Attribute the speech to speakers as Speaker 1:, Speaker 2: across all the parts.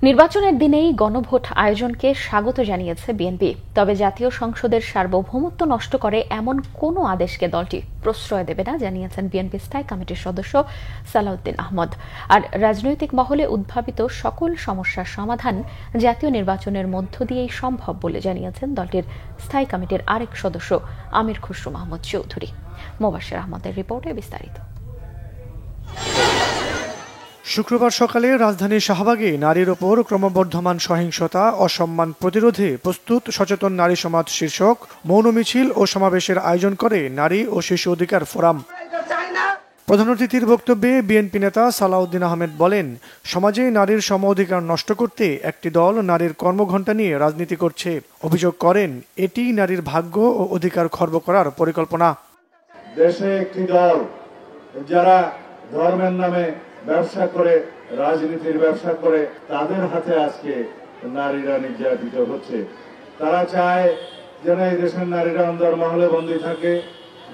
Speaker 1: নির্বাচনের দিনেই গণভোট আয়োজনকে স্বাগত জানিয়েছে বিএনপি। তবে জাতীয় সংসদের সার্বভৌমত্ব নষ্ট করে এমন কোনো আদেশকে দলটি প্রশ্রয় দেবে না জানিয়েছেন বিএনপি স্থায়ী কমিটির সদস্য সালাউদ্দিন আহমদ। আর রাজনৈতিক মহলে উদ্ভাবিত সকল সমস্যার সমাধান জাতীয় নির্বাচনের মধ্য দিয়েই সম্ভব বলে জানিয়েছেন দলটির স্থায়ী কমিটির আরেক সদস্য আমির খসরু মাহমুদ চৌধুরী। মোবাশ্বের আহমদের রিপোর্টে বিস্তারিত।
Speaker 2: শুক্রবার সকালে রাজধানীর শাহবাগে নারীর ওপর ক্রমবর্ধমান সহিংসতা অসম্মান প্রতিরোধে প্রস্তুত সচেতন নারী সমাজ শীর্ষক মৌন মিছিল ও সমাবেশের আয়োজন করে নারী ও শিশু অধিকার ফোরাম। প্রধান অতিথির বক্তব্যে বিএনপি নেতা সালাউদ্দিন আহমেদ বলেন, সমাজে নারীর সম অধিকার নষ্ট করতে একটি দল নারীর কর্মঘণ্টা নিয়ে রাজনীতি করছে। অভিযোগ করেন, এটি নারীর ভাগ্য ও অধিকার খর্ব করার পরিকল্পনা।
Speaker 3: দেশে একটি দল যারা ধর্মের নামে ব্যবসা করে, রাজনীতির ব্যবসা করে, তাদের হাতে আজকে নারীরা নির্যাতিত হচ্ছে। তারা চায় যেন এই দেশের নারীরা অন্দরমহলে বন্দী থাকে,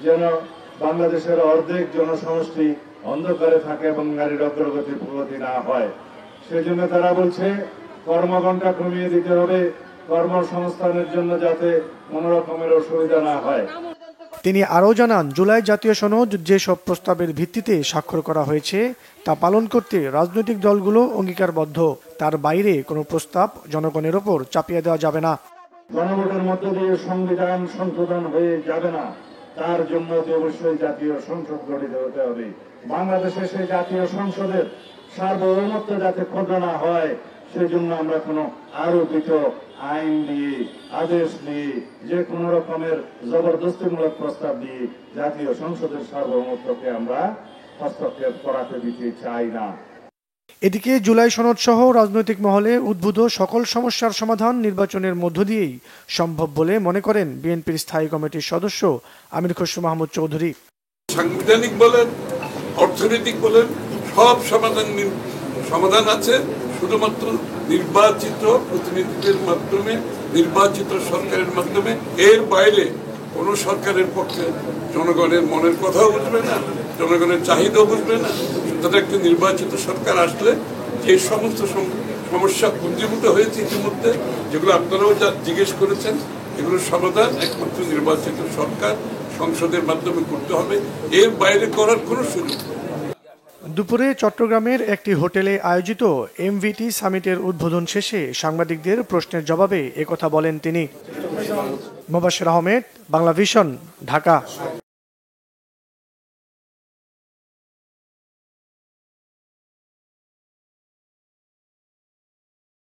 Speaker 3: যেন বাংলাদেশের অর্ধেক জনসমষ্টি অন্ধকারে থাকে এবং নারীর অগ্রগতি প্রগতি না হয়। সেজন্য তারা বলছে কর্মঘণ্টা কমিয়ে দিতে হবে, কর্মসংস্থানের জন্য যাতে কোন রকমের অসুবিধা না হয়।
Speaker 2: তিনি আরও জানান, জুলাই জাতীয় সনদ যেসব প্রস্তাবের ভিত্তিতে স্বাক্ষর করা হয়েছে তা পালন করতে রাজনৈতিক দলগুলো অঙ্গীকারবদ্ধ। তার বাইরে কোনো প্রস্তাব জনগণের ওপর চাপিয়ে দেওয়া যাবে না।
Speaker 3: গণভোটের মধ্য দিয়ে সংবিধান সংশোধন হয়ে যাবে না, তার জন্য অবশ্যই জাতীয় সংসদ গঠিত হতে হবে। বাংলাদেশে সেই জাতীয় সংসদের সার্বভৌমত্ব যাতে ক্ষুণ্ণ না হয়, সেজন্য আমরা কোনো আরোপিত আইন দিয়ে, আদেশ দিয়ে, যে কোনো রকমের জবরদস্তিমূলক প্রস্তাব দিয়ে জাতীয় সংসদের সার্বভৌমত্বকে আমরা হস্তক্ষেপ করাতে দিতে চাই না।
Speaker 2: এদিকে জুলাই সনদ সহ রাজনৈতিক মহলে উদ্ভূত সকল সমস্যার সমাধান নির্বাচনের মধ্য দিয়েই সম্ভব বলে মনে করেন বিএনপির স্থায়ী কমিটির সদস্য আমির খসরু মাহমুদ চৌধুরী।
Speaker 4: সাংবিধানিক বলেন, অর্থনৈতিক বলেন, সব সমাধান আছে, শুধুমাত্র নির্বাচিত প্রতিনিধিদের মাধ্যমে, নির্বাচিত সরকারের মাধ্যমে। এর বাইরে কোন সরকারের পক্ষে জনগণের মনের কথাও বুঝবে না, জনগণের চাহিদাও বুঝবে না। সুতরাং একটি নির্বাচিত সরকার আসলে যে সমস্ত সমস্যা পুঞ্জীভূত হয়েছে ইতিমধ্যে, যেগুলো আপনারাও যা জিজ্ঞেস করেছেন, এগুলোর সমাধান একমাত্র নির্বাচিত সরকার সংসদের মাধ্যমে করতে হবে। এর বাইরে করার কোনো সুযোগ নেই।
Speaker 2: দুপুরে চট্টগ্রামের একটি হোটেলে আয়োজিত এমভিটি সামিটের উদ্বোধন শেষে সাংবাদিকদের প্রশ্নের জবাবে একথা বলেন তিনি। মোবাশ্বের আহমেদ, বাংলা ভিশন, ঢাকা।